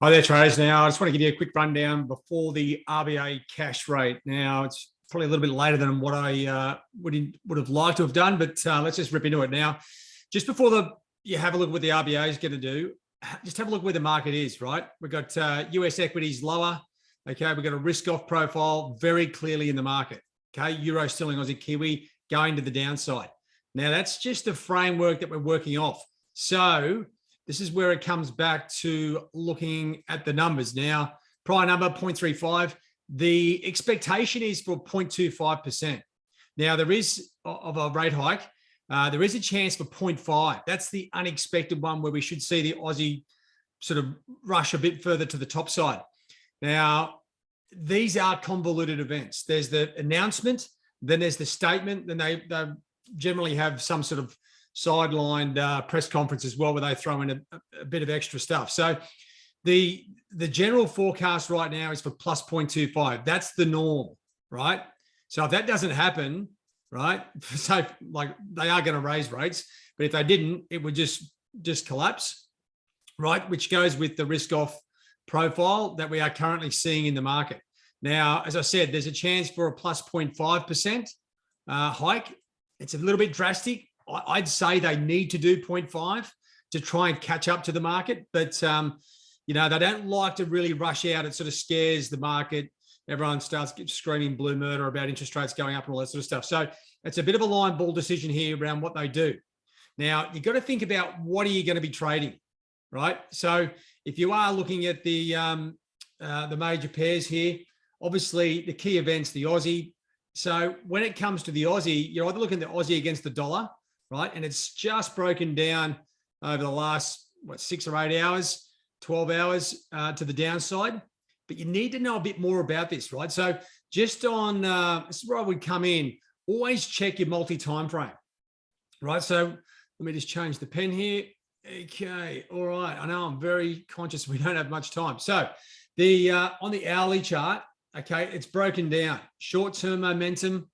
Hi there, traders. Now, I just want to give you a quick rundown before the RBA cash rate. Now, it's probably a little bit later than what I would have liked to have done, but let's just rip into it now. Just before you have a look at what the RBA is going to do, just have a look where the market is, right? We've got US equities lower. Okay, we've got a risk-off profile very clearly in the market. Okay, Euro, Sterling, Aussie, Kiwi going to the downside. Now, that's just the framework that we're working off. So this is where it comes back to looking at the numbers. Now, prior number 0.35. The expectation is for 0.25%. Now, there is of a rate hike. There is a chance for 0.5. That's the unexpected one where we should see the Aussie sort of rush a bit further to the top side. Now, these are convoluted events. There's the announcement, then there's the statement, then they generally have some sort of sidelined press conference as well, where they throw in a bit of extra stuff. So the general forecast right now is for plus 0.25. That's the norm, right? So if that doesn't happen, right, so like they are going to raise rates, but if they didn't, it would just collapse, right? Which goes with the risk-off profile that we are currently seeing in the market. Now, as I said, there's a chance for a plus 0.5% hike. It's a little bit drastic. I'd say they need to do 0.5 to try and catch up to the market. But, they don't like to really rush out. It sort of scares the market. Everyone starts screaming blue murder about interest rates going up and all that sort of stuff. So it's a bit of a line ball decision here around what they do. Now, you've got to think about what are you going to be trading, right? So if you are looking at the major pairs here, obviously the key events, the Aussie. So when it comes to the Aussie, you're either looking at the Aussie against the dollar, right? And it's just broken down over the last, 6 or 8 hours, 12 hours to the downside. But you need to know a bit more about this, right? So just on, this is where I would come in, always check your multi-time frame, right? So let me just change the pen here. Okay, all right. I know I'm very conscious we don't have much time. So on the hourly chart, okay, it's broken down. Short-term momentum,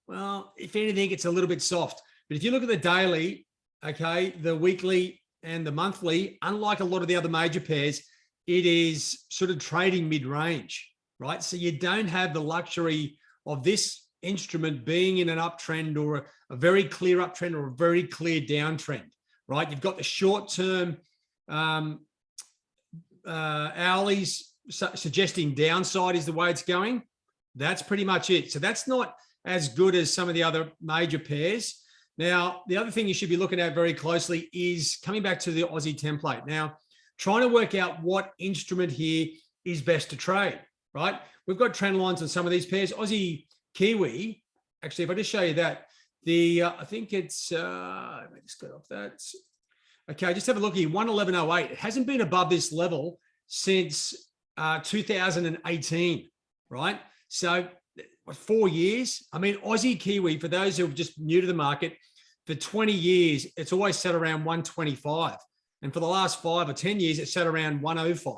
well, if anything, it's a little bit soft. But if you look at the daily, okay, the weekly and the monthly, unlike a lot of the other major pairs, it is sort of trading mid-range, right? So you don't have the luxury of this instrument being in an uptrend or a very clear uptrend or a very clear downtrend, right? You've got the short-term hourlies suggesting downside is the way it's going. That's pretty much it. So that's not as good as some of the other major pairs. Now, the other thing you should be looking at very closely is coming back to the Aussie template. Now, trying to work out what instrument here is best to trade, right? We've got trend lines on some of these pairs. Aussie Kiwi, actually, if I just show you that, I think it's, let me just go off that. Okay, just have a look here, 111.08. It hasn't been above this level since 2018, right? So 4 years. I mean, Aussie Kiwi, for those who are just new to the market, for 20 years, it's always sat around 125. And for the last 5 or 10 years, it's sat around 105,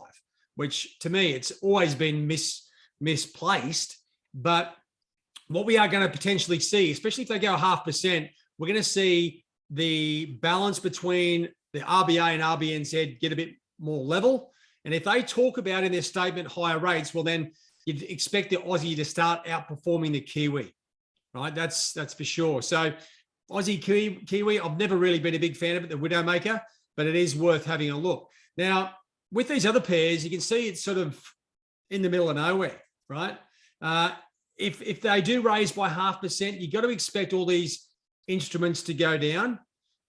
which to me, it's always been misplaced. But what we are going to potentially see, especially if they go 0.5%, we're going to see the balance between the RBA and RBNZ get a bit more level. And if they talk about in their statement higher rates, well, then you'd expect the Aussie to start outperforming the Kiwi, right? That's for sure. So Aussie Kiwi, I've never really been a big fan of it, the Widowmaker, but it is worth having a look. Now, with these other pairs, you can see it's sort of in the middle of nowhere, right? If they do raise by 0.5%, you've got to expect all these instruments to go down.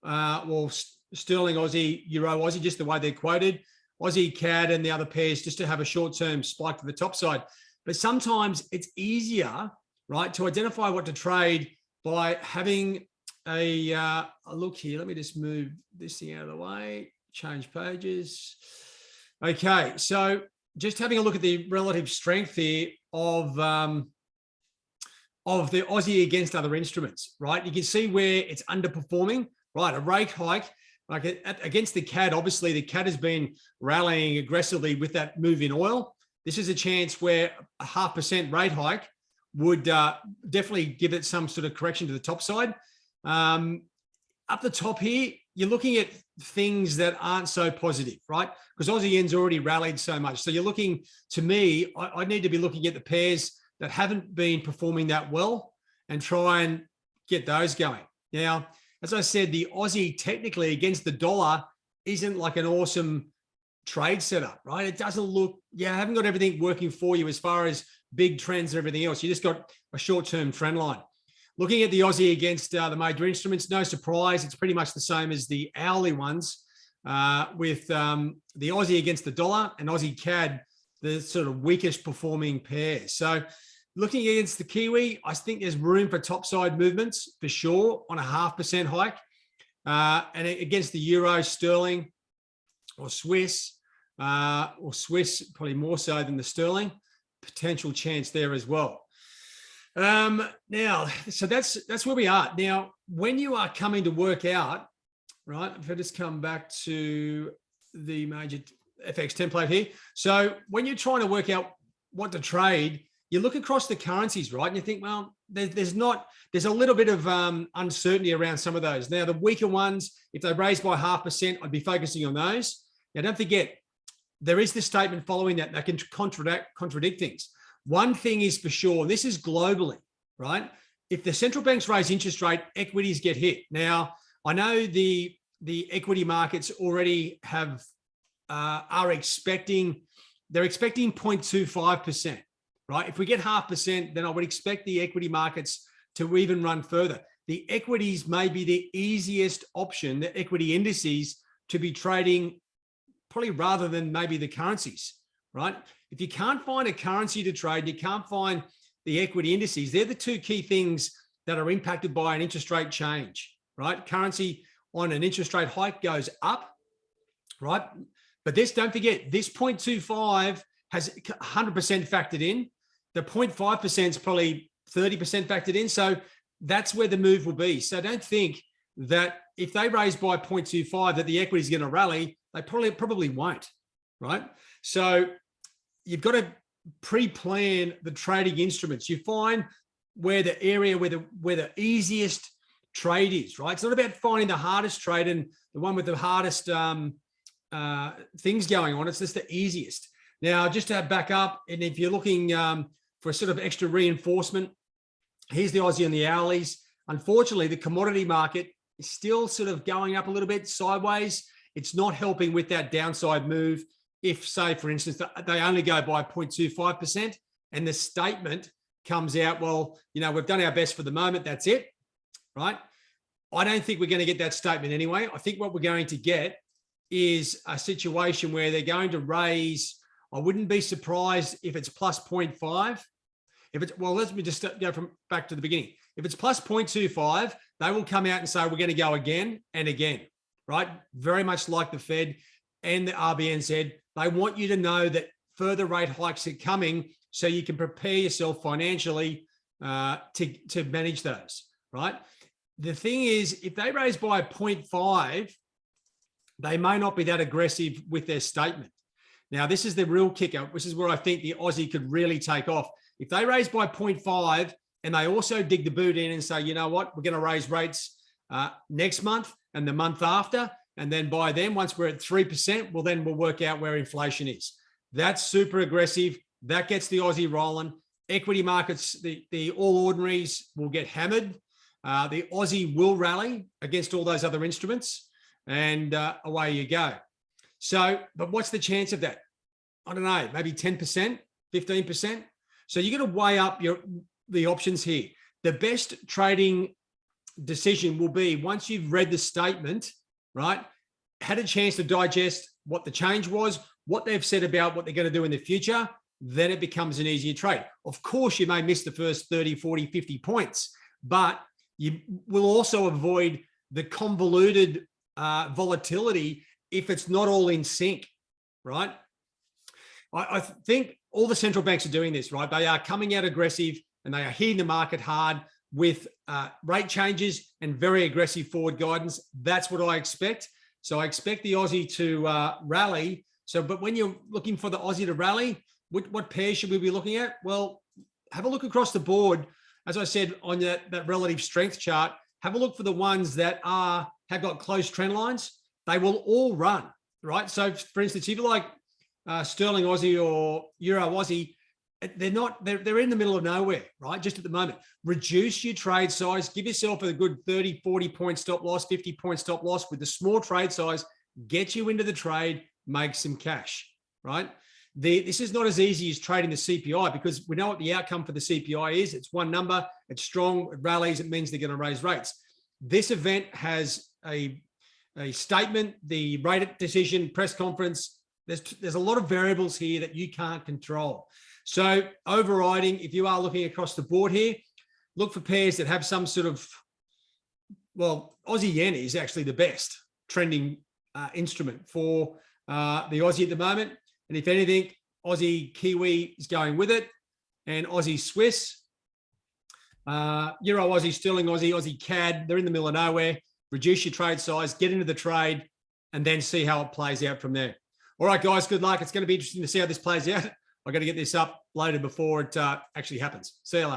Well, Sterling, Aussie, Euro, Aussie, just the way they're quoted. Aussie CAD and the other pairs just to have a short-term spike to the top side. But sometimes it's easier, right, to identify what to trade by having a look here. Let me just move this thing out of the way, change pages. Okay, so just having a look at the relative strength here of the Aussie against other instruments, right? You can see where it's underperforming, right? A rate hike. Like against the CAD, obviously the CAD has been rallying aggressively with that move in oil. This is a chance where a 0.5% rate hike would definitely give it some sort of correction to the top side. Up the top here, you're looking at things that aren't so positive, right? Because Aussie yen's already rallied so much. So you're looking, to me, I need to be looking at the pairs that haven't been performing that well and try and get those going. Now, as I said, the Aussie technically against the dollar isn't like an awesome trade setup, right? It doesn't look, I haven't got everything working for you as far as big trends and everything else. You just got a short-term trend line. Looking at the Aussie against the major instruments, no surprise, it's pretty much the same as the hourly ones, with the Aussie against the dollar and Aussie CAD, the sort of weakest performing pairs. So looking against the Kiwi, I think there's room for topside movements for sure on a 0.5% hike. And against the Euro, Sterling, or Swiss, probably more so than the Sterling, potential chance there as well. Now, so that's where we are. Now, when you are coming to work out, right, if I just come back to the major FX template here. So when you're trying to work out what to trade, you look across the currencies, right? And you think, well, there's a little bit of uncertainty around some of those. Now, the weaker ones, if they raise by 0.5%, I'd be focusing on those. Now, don't forget, there is the statement following that can contradict things. One thing is for sure, and this is globally, right? If the central banks raise interest rate, equities get hit. Now, I know the equity markets already are expecting, they're expecting 0.25%, right? If we get 0.5%, then I would expect the equity markets to even run further. The equities may be the easiest option, the equity indices, to be trading probably rather than maybe the currencies, right? If you can't find a currency to trade, you can't find the equity indices. They're the two key things that are impacted by an interest rate change, right? Currency on an interest rate hike goes up, right? But this, don't forget, this 0.25 has 100% factored in. The 0.5% is probably 30% factored in. So that's where the move will be. So don't think that if they raise by 0.25 that the equity is going to rally. They probably won't, right? So you've got to pre-plan the trading instruments. You find where the area where the easiest trade is, right? It's not about finding the hardest trade and the one with the hardest things going on. It's just the easiest. Now, just to back up, and if you're looking for sort of extra reinforcement, here's the Aussie and the hourlies. Unfortunately, the commodity market is still sort of going up a little bit sideways. It's not helping with that downside move. If, say, for instance, they only go by 0.25% and the statement comes out, well, we've done our best for the moment, that's it, right? I don't think we're going to get that statement anyway. I think what we're going to get is a situation where they're going to raise, I wouldn't be surprised if it's plus 0.5. Let me just go back to the beginning. If it's plus 0.25, they will come out and say, we're going to go again and again. Right? Very much like the Fed and the RBA said, they want you to know that further rate hikes are coming so you can prepare yourself financially to manage those, right? The thing is, if they raise by 0.5, they may not be that aggressive with their statement. Now, this is the real kicker, which is where I think the Aussie could really take off. If they raise by 0.5 and they also dig the boot in and say, you know what, we're going to raise rates next month and the month after, and then by then, once we're at 3%, well, then we'll work out where inflation is. That's super aggressive. That gets the Aussie rolling. Equity markets, the all ordinaries will get hammered. The Aussie will rally against all those other instruments, and away you go. So, but what's the chance of that? I don't know, maybe 10%, 15%. So you got to weigh up the options here. The best trading decision will be once you've read the statement, right, had a chance to digest what the change was, what they've said about what they're going to do in the future, then it becomes an easier trade. Of course, you may miss the first 30, 40, 50 points, but you will also avoid the convoluted volatility if it's not all in sync, right? I think all the central banks are doing this, right? They are coming out aggressive and they are hitting the market hard with rate changes and very aggressive forward guidance. That's what I expect. So I expect the Aussie to rally. So, but when you're looking for the Aussie to rally, what pair should we be looking at? Well, have a look across the board. As I said, on that relative strength chart, have a look for the ones that have got close trend lines. they will all run, right? So for instance, if you like sterling Aussie or euro Aussie, they're in the middle of nowhere, right? Just at the moment. Reduce your trade size, give yourself a good 30, 40 point stop loss, 50 point stop loss with the small trade size, get you into the trade, make some cash, right? This is not as easy as trading the CPI because we know what the outcome for the CPI is. It's one number, it's strong, it rallies, it means they're going to raise rates. This event has a statement, the rate decision, press conference. There's a lot of variables here that you can't control. So overriding, if you are looking across the board here, look for pairs that have some sort of, well, Aussie yen is actually the best trending instrument for the Aussie at the moment. And if anything, Aussie Kiwi is going with it, and Aussie Swiss, Euro Aussie, Sterling Aussie, Aussie CAD, they're in the middle of nowhere. Reduce your trade size, get into the trade, and then see how it plays out from there. All right, guys, good luck. It's going to be interesting to see how this plays out. I've got to get this uploaded before it actually happens. See you later.